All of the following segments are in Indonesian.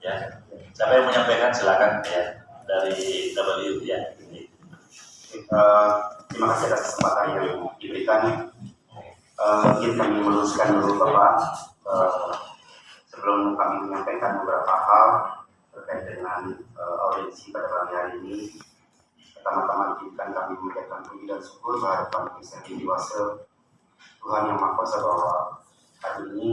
Ya, siapa yang menyampaikan silakan ya dari W ya. Terima kasih atas kesempatan yang diberikan. Mungkin kami meluruskan dulu Bapak sebelum kami menyampaikan beberapa hal terkait dengan audiensi pada pagi hari ini. Pertama-tama izinkan kami mengucapkan puji dan syukur kehadiran Kristus di Wase Tuhan Yang Maha Kuasa bahwa hari ini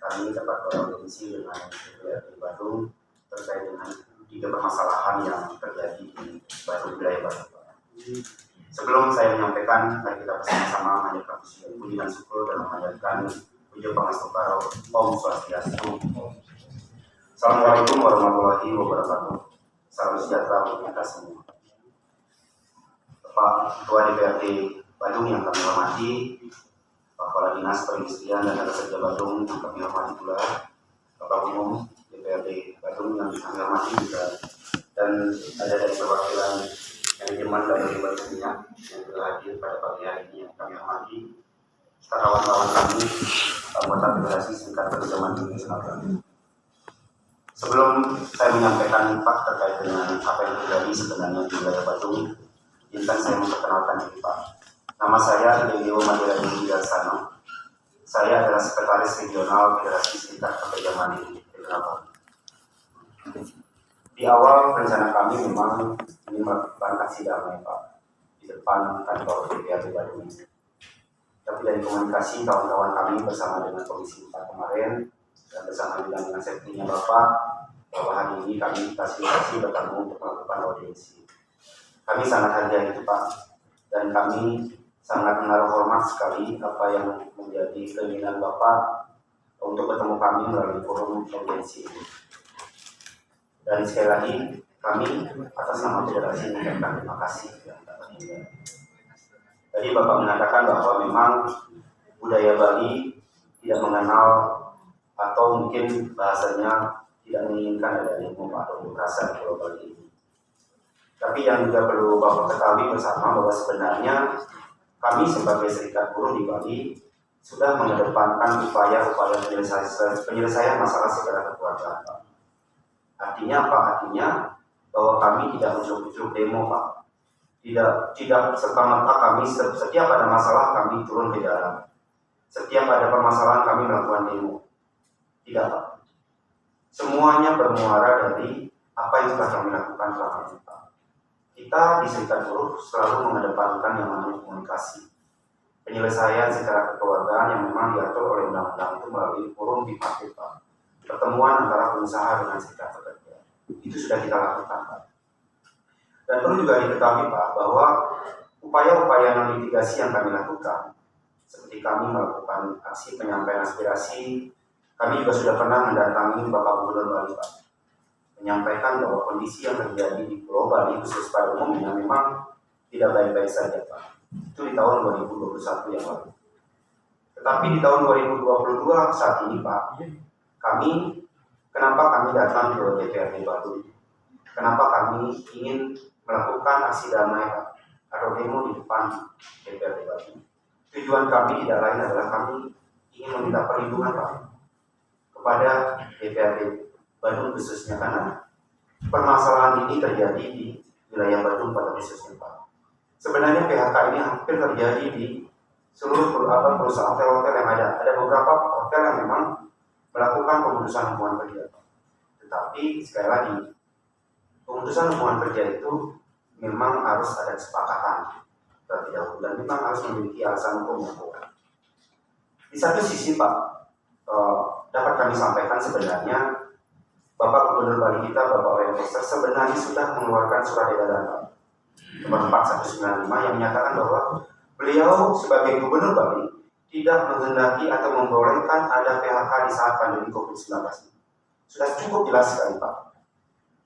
kami dapat beraudiensi dengan DPRD Badung terkait dengan 3 permasalahan yang terjadi di Badung wilayah Badung. Sebelum saya menyampaikan, mari kita bersama-sama menyampaikan puji dan syukur dan memanjatkan puji pangastuka Om Swastiastu. Assalamualaikum warahmatullahi wabarakatuh. Salam sejahtera untuk kita semua. Bapak Ketua DPRD Badung yang kami hormati, Pak Kepala Dinas Perindustrian dan Tenaga Kerja Badung yang kami hormati pula, Bapak Umum DPRD Badung yang kami hormati juga, dan ada dari perwakilan manajemen dari Badung Minyak yang telah hadir pada pagi hari ini yang kami hormati, serta kawan-kawan kami anggota Federasi Serikat Pekerja Indonesia Selatan. Sebelum saya menyampaikan Pak terkait dengan apa yang terjadi sebenarnya di wilayah Badung, izinkan saya memperkenalkan diri Pak. Nama saya Leo Madira Yudiarsano. Saya adalah Sekretaris Regional Federasi Serikat Pekerja Mandiri Badung. Di awal rencana kami memang ini melakukan aksi damai Pak di depan kantor DPRD Badung. Tapi dari komunikasi kawan-kawan kami bersama dengan Komisi 4 kemarin dan bersama dengan sekretarinya Bapak, bahwa hari ini kami fasilitasi bertemu untuk melakukan audiensi. Kami sangat hargai itu Pak, dan kami sangat menaruh hormat sekali apa yang menjadi keinginan Bapak untuk bertemu kami melalui forum audiensi ini. Dan sekali lagi kami atas nama federasi mengucapkan terima kasih. Tadi Bapak mengatakan bahwa memang budaya Bali tidak mengenal atau mungkin bahasanya tidak menginginkan adanya atau kekerasan di Pulau Bali ini. Tapi yang juga perlu Bapak ketahui bersama bahwa sebenarnya kami sebagai serikat buruh di Bali sudah mengedepankan upaya-upaya penyelesaian masalah secara kekeluargaan. Artinya apa? Artinya bahwa kami tidak ujuk-ujuk demo Pak. Tidak serta-merta kami setiap ada masalah kami turun ke jalan. Setiap ada permasalahan kami melakukan demo. Tidak Pak. Semuanya bermuara dari apa yang sudah kami lakukan selama ini Pak. Kita di serikat buruh selalu mengedepankan yang namanya komunikasi. Penyelesaian secara kekeluargaan yang memang diatur oleh undang-undang itu melalui forum bipartit Pak. Pertemuan antara pengusaha dengan serikat pekerja. Itu sudah kita lakukan Pak. Dan perlu juga diketahui Pak bahwa upaya-upaya non litigasi yang kami lakukan, seperti kami melakukan aksi penyampaian aspirasi, kami juga sudah pernah mendatangi Bapak Gubernur Bali Pak, menyampaikan bahwa kondisi yang terjadi di Pulau Bali khusus pada umumnya memang tidak baik-baik saja Pak. Itu di tahun 2021 yang lalu. Tetapi di tahun 2022 saat ini Pak, kenapa kami datang ke DPRD Badung? Kenapa kami ingin melakukan aksi damai Pak, atau demo di depan DPRD Badung? Tujuan kami tidak lain adalah kami ingin meminta perlindungan Pak kepada DPRD Badung khususnya, karena permasalahan ini terjadi di wilayah Badung pada khususnya Pak. Sebenarnya PHK ini hampir terjadi di seluruh perusahaan hotel-hotel yang ada. Ada beberapa hotel yang memang melakukan pemutusan hubungan kerja. Tetapi sekali lagi, pemutusan hubungan kerja itu memang harus ada kesepakatan terlebih dahulu dan memang harus memiliki alasan hukum yang kuat. Di satu sisi Pak, dapat kami sampaikan sebenarnya Bapak Gubernur Bali kita, Bapak Wayan Koster, sebenarnya sudah mengeluarkan surat edaran Pak nomor 4195 yang menyatakan bahwa beliau sebagai Gubernur Bali tidak menghendaki atau membolehkan ada PHK di saat pandemi COVID-19. Sudah cukup jelas sekali Pak.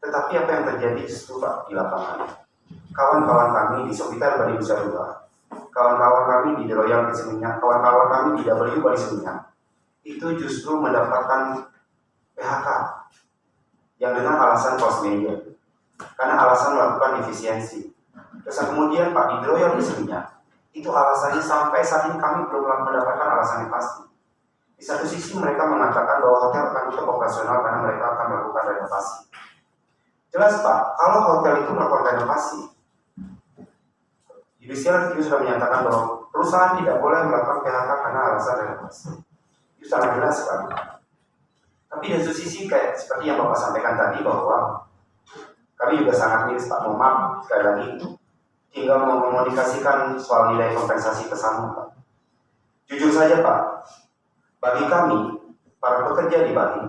Tetapi apa yang terjadi justru Pak di lapangan? Kawan-kawan kami di Sofitel Bali Nusa Dua, kawan-kawan kami di Royal Minyak, kawan-kawan kami di W Bali Minyak, itu justru mendapatkan PHK yang dengan alasan cost major, karena alasan melakukan efisiensi. Terus kemudian Pak di Royal Minyak, itu alasannya sampai saat ini kami belum mendapatkan alasan yang pasti. Di satu sisi mereka mengatakan bahwa hotel akan tetap operasional karena mereka akan melakukan renovasi. Jelas Pak, kalau hotel itu melakukan renovasi, Judicial Review sudah menyatakan bahwa perusahaan tidak boleh melakukan PHK karena alasan renovasi. Itu sangat jelas Pak. Tapi dari sisi kayak seperti yang Bapak sampaikan tadi bahwa kami juga sangat miris Pak, mohon maaf sekali lagi, tinggal mengomunikasikan soal nilai kompensasi pesangon Pak. Jujur saja Pak, bagi kami, para pekerja di Bali,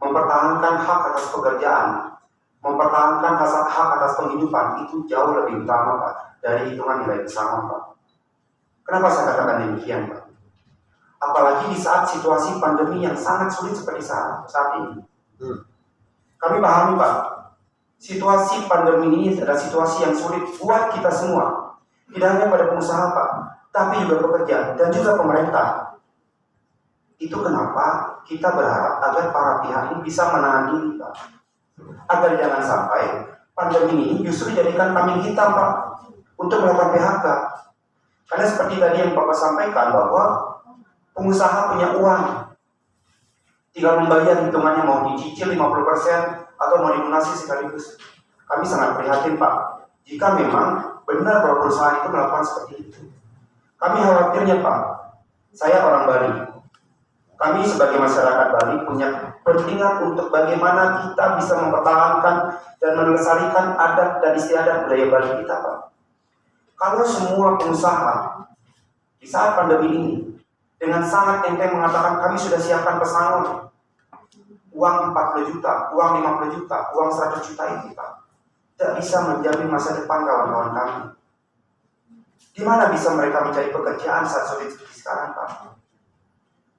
mempertahankan hak atas pekerjaan, mempertahankan hak atas penghidupan itu jauh lebih utama Pak dari hitungan nilai pesangon Pak. Kenapa saya katakan demikian Pak? Apalagi di saat situasi pandemi yang sangat sulit seperti saat ini. Kami pahami Pak, situasi pandemi ini adalah situasi yang sulit buat kita semua. Tidak hanya pada pengusaha Pak, tapi juga pekerja dan juga pemerintah. Itu kenapa kita berharap agar para pihak ini bisa menahan diri Pak. Agar jangan sampai pandemi ini justru dijadikan kambing hitam Pak untuk melakukan PHK. Karena seperti tadi yang Bapak sampaikan bahwa pengusaha punya uang, tinggal membayar hitungannya mau dicicil 50% atau mau dilunasi sekaligus. Kami sangat prihatin Pak, jika memang benar bahwa perusahaan itu melakukan seperti itu. Kami khawatirnya Pak, saya orang Bali, kami sebagai masyarakat Bali punya kepentingan untuk bagaimana kita bisa mempertahankan dan melestarikan adat dan istiadat budaya Bali kita Pak. Kalau semua pengusaha di saat pandemi ini dengan sangat enteng mengatakan kami sudah siapkan pesangon, uang 40 juta, uang 50 juta, uang 100 juta itu Pak, tidak bisa menjamin masa depan kawan-kawan kami. Di mana bisa mereka mencari pekerjaan saat sulit seperti sekarang Pak?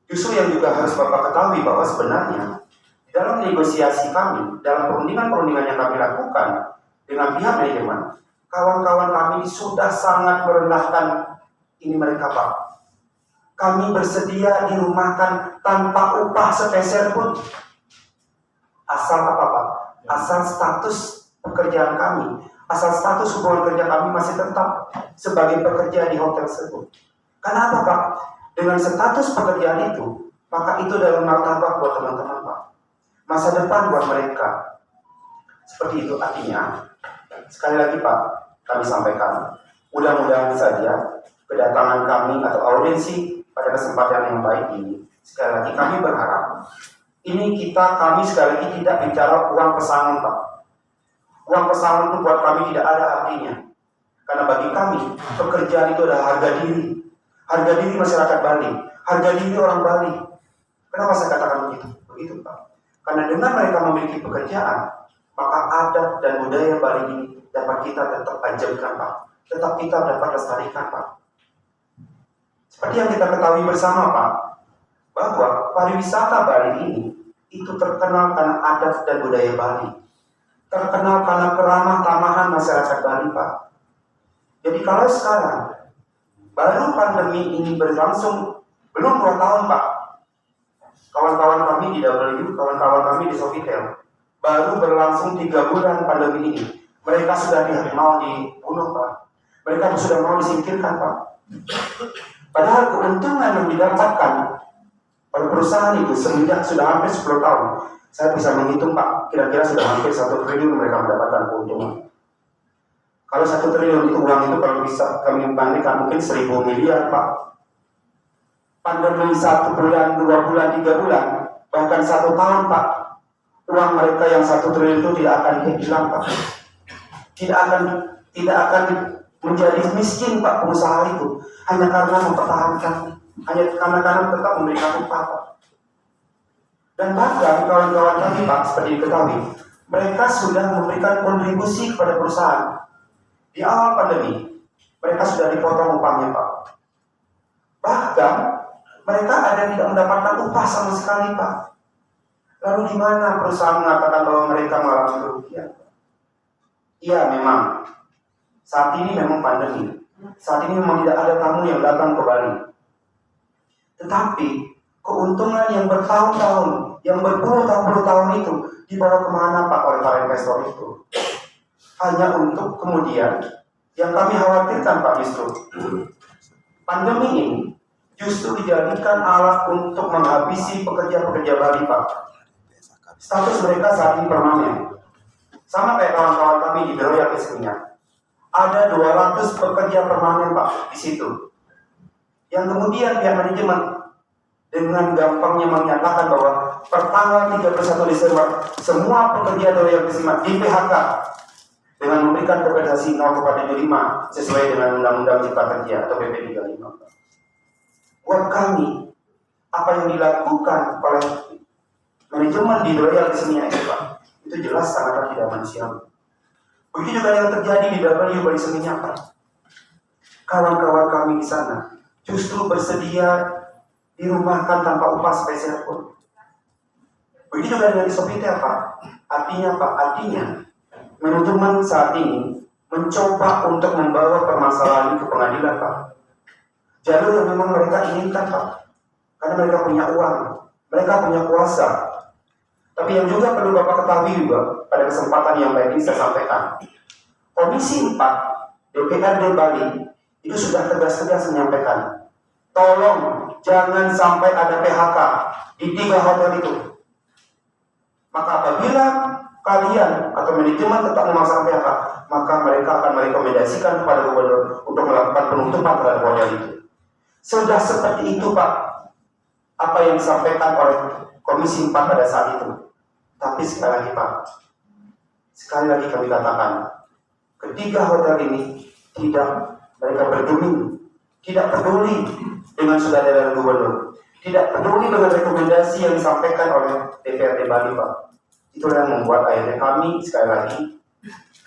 Justru yang juga harus Bapak ketahui bahwa sebenarnya di dalam negosiasi kami, dalam perundingan-perundingan yang kami lakukan dengan pihak manajemen, kawan-kawan kami sudah sangat merendahkan ini mereka Pak. Kami bersedia dirumahkan tanpa upah sepeser pun. Asal apa Pak? Asal status pekerjaan kami, asal status hubungan kerja kami masih tetap sebagai pekerja di hotel tersebut. Kenapa Pak? Dengan status pekerjaan itu, maka itu dalam martabat buat teman-teman Pak. Masa depan buat mereka. Seperti itu artinya. Sekali lagi Pak, kami sampaikan, mudah-mudahan saja kedatangan kami atau audiensi pada kesempatan yang baik ini, sekali lagi kami berharap kami sekali lagi tidak bicara uang pesangon Pak. Uang pesangon itu buat kami tidak ada artinya, karena bagi kami pekerjaan itu adalah harga diri masyarakat Bali, harga diri orang Bali. Kenapa saya katakan begitu Pak? Karena dengan mereka memiliki pekerjaan, maka adat dan budaya Bali ini dapat kita tetap panjangkan Pak, tetap kita dapat lestarikan Pak. Seperti yang kita ketahui bersama Pak, bahwa pariwisata Bali ini itu terkenal karena adat dan budaya Bali, terkenal karena keramah tamahan masyarakat Bali Pak. Jadi kalau sekarang baru pandemi ini berlangsung belum 2 tahun Pak, kawan-kawan kami di W, kawan-kawan kami di Sofitel, baru berlangsung 3 bulan pandemi ini, mereka sudah mau dibunuh Pak, mereka sudah mau disingkirkan Pak. Padahal keuntungan yang didapatkan oleh perusahaan itu semenjak sudah hampir 10 tahun, saya bisa menghitung Pak, kira-kira sudah hampir 1 triliun mereka mendapatkan keuntungan. Kalau 1 triliun itu uang itu kalau bisa kami bandingkan mungkin 1.000 miliar Pak. Pandemi 1 bulan, 2 bulan, 3 bulan, bahkan 1 tahun Pak, uang mereka yang 1 triliun itu tidak akan hilang Pak. Tidak akan menjadi miskin Pak pengusaha itu, hanya karena mempertahankan, hanya karena tetap memberikan upah Pak. Dan bahkan kawan-kawan kami Pak, seperti diketahui, mereka sudah memberikan kontribusi kepada perusahaan. Di awal pandemi, mereka sudah dipotong upahnya Pak. Bahkan mereka ada yang tidak mendapatkan upah sama sekali Pak. Lalu di mana perusahaan mengatakan bahwa mereka mengalami kerugian? Iya memang, saat ini memang pandemi. Saat ini memang tidak ada tamu yang datang ke Bali. Tetapi keuntungan yang bertahun-tahun, yang berpuluh-puluh tahun itu dibawa kemana Pak oleh para investor itu? Hanya untuk kemudian yang kami khawatirkan Pak justru pandemi ini justru dijadikan alat untuk menghabisi pekerja-pekerja Bali Pak. Status mereka saat ini permanen. Sama kayak kawan-kawan kami di Royal Minyak. Ada 200 pekerja permanen Pak di situ. Yang kemudian pihak manajemen dengan gampangnya menyatakan bahwa pertanggal 31 Desember semua pekerja Royal Minyak di PHK dengan memberikan kompensasi 0,75 sesuai dengan Undang-Undang Cipta Kerja atau PP 35. Buat kami, apa yang dilakukan oleh manajemen di Royal Minyak itu Pak, itu jelas sangat tidak manusiawi. Begitu juga yang terjadi di W Minyak Pak. Kawan-kawan kami di sana justru bersedia dirumahkan tanpa upah spesial pun. Begitu juga dengan di Sofitel Pak. Artinya manajemen saat ini mencoba untuk membawa permasalahan ke pengadilan Pak. Jalur yang memang mereka inginkan Pak. Karena mereka punya uang, mereka punya kuasa. Tapi yang juga perlu Bapak ketahui juga pada kesempatan yang baik ini saya sampaikan. Komisi 4 DPRD Bali itu sudah tegas-tegas menyampaikan, tolong jangan sampai ada PHK di 3 hotel itu. Maka apabila kalian atau manajemen tetap memaksakan PHK, maka mereka akan merekomendasikan kepada gubernur untuk melakukan penutupan terhadap hotel itu. Sudah seperti itu Pak, apa yang disampaikan oleh Komisi 4 pada saat itu. Tapi sekali lagi Pak, sekali lagi kami katakan, ketiga hotel ini tidak mereka bergeming, tidak peduli dengan saudara gubernur, tidak peduli dengan rekomendasi yang disampaikan oleh DPRD Bali Pak. Itulah yang membuat akhirnya kami sekali lagi,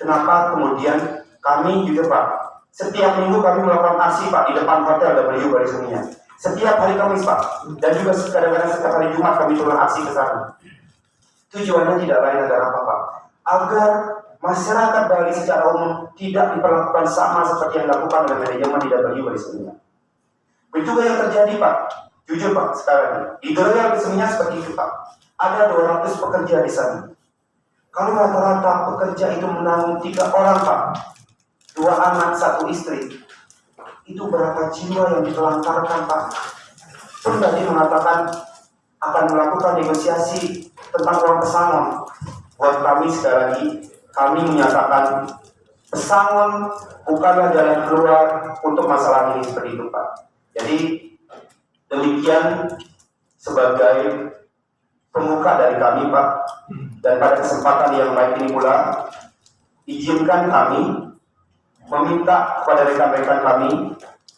kenapa kemudian kami juga Pak, setiap minggu kami melakukan aksi Pak di depan hotel W Bali Minyak. Setiap hari Kamis Pak, dan juga kadang-kadang setiap hari Jumat kami turun aksi ke sana. Tujuannya tidak lain agar apa Pak? Agar masyarakat Bali secara umum tidak diperlakukan sama seperti yang dilakukan oleh manajemen di W Bali Minyak. Begitu juga yang terjadi Pak, jujur Pak sekali lagi, di Royal Minyak seperti itu Pak. Ada 200 pekerja di sana. Kalau rata-rata pekerja itu menanggung 3 orang Pak, 2 anak, 1 istri, itu berapa jiwa yang ditelantarkan Pak? Pun tadi mengatakan akan melakukan negosiasi tentang uang pesangon. Buat kami sekali lagi, kami menyatakan pesangon bukanlah jalan keluar untuk masalah ini seperti itu Pak. Jadi demikian sebagai pembuka dari kami Pak. Dan pada kesempatan yang baik ini pula, izinkan kami meminta kepada rekan-rekan kami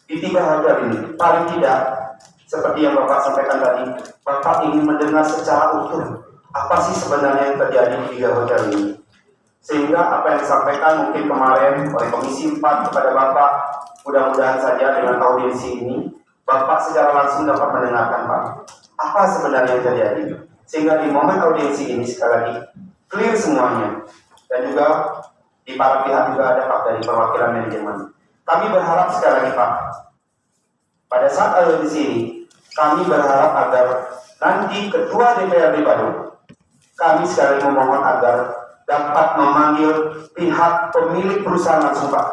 di 3 hotel ini, paling tidak seperti yang Bapak sampaikan tadi, Bapak ingin mendengar secara utuh apa sih sebenarnya yang terjadi di 3 hotel ini, sehingga apa yang disampaikan mungkin kemarin oleh Komisi 4 kepada Bapak, mudah-mudahan saja dengan audiensi ini Bapak secara langsung dapat mendengarkan Pak apa sebenarnya yang terjadi, sehingga di momen audiensi ini sekali lagi clear semuanya. Dan juga di para pihak juga ada Pak dari perwakilan manajemen. Kami berharap sekali lagi Pak, pada saat ada di sini, kami berharap agar nanti Ketua DPRD baru, kami sekali memohon agar dapat memanggil pihak pemilik perusahaan langsung Pak.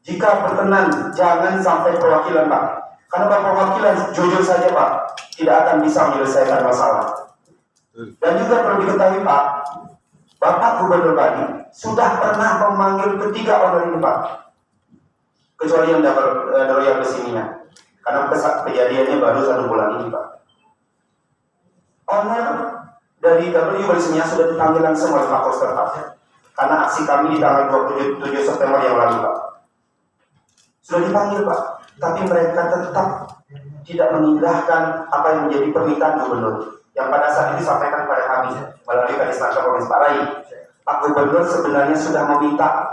Jika berkenan, jangan sampai perwakilan Pak. Karena Pak perwakilan jujur saja Pak, tidak akan bisa menyelesaikan masalah. Dan juga perlu diketahui Pak, Bapak Gubernur Bali sudah pernah memanggil ketiga owner ini Pak, kecuali yang Royal Minyak, karena kejadiannya baru 1 bulan ini Pak. Owner dari W Bali Minyak sudah dipanggil langsung oleh Pak Koster Pak, karena aksi kami di tanggal 27 September yang lalu Pak. Sudah dipanggil Pak, tapi mereka tetap tidak mengindahkan apa yang menjadi permintaan gubernur yang pada saat itu disampaikan kepada kami melalui Kadisnaker Provinsi Parai. Pak Gubernur sebenarnya sudah meminta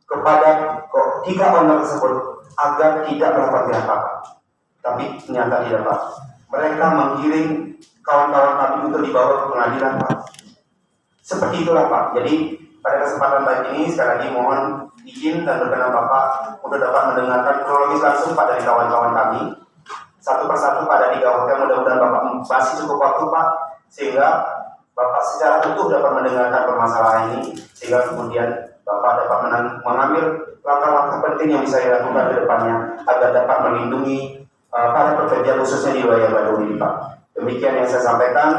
kepada 3 owner tersebut agar tidak melakukan apa-apa, tapi ternyata tidak Pak. Mereka menggiring kawan-kawan kami untuk dibawa ke pengadilan Pak. Seperti itulah Pak. Jadi pada kesempatan baik ini sekali lagi mohon izin dan berkenan Bapak untuk dapat mendengarkan kronologis langsung Pak dari kawan-kawan kami satu persatu pada 3 hotel. Mudah-mudahan Bapak masih cukup waktu Pak, sehingga Bapak secara utuh dapat mendengarkan permasalahan ini, sehingga kemudian Bapak dapat mengambil langkah-langkah penting yang bisa dilakukan ke depannya agar dapat melindungi para pekerja khususnya di wilayah Badung ini Pak. Demikian yang saya sampaikan.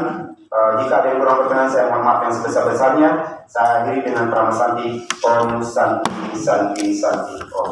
Jika ada yang kurang berkenan, saya mohon maaf yang sebesar-besarnya. Saya akhiri dengan Prama Santi, Om Santi Santi Santi Om.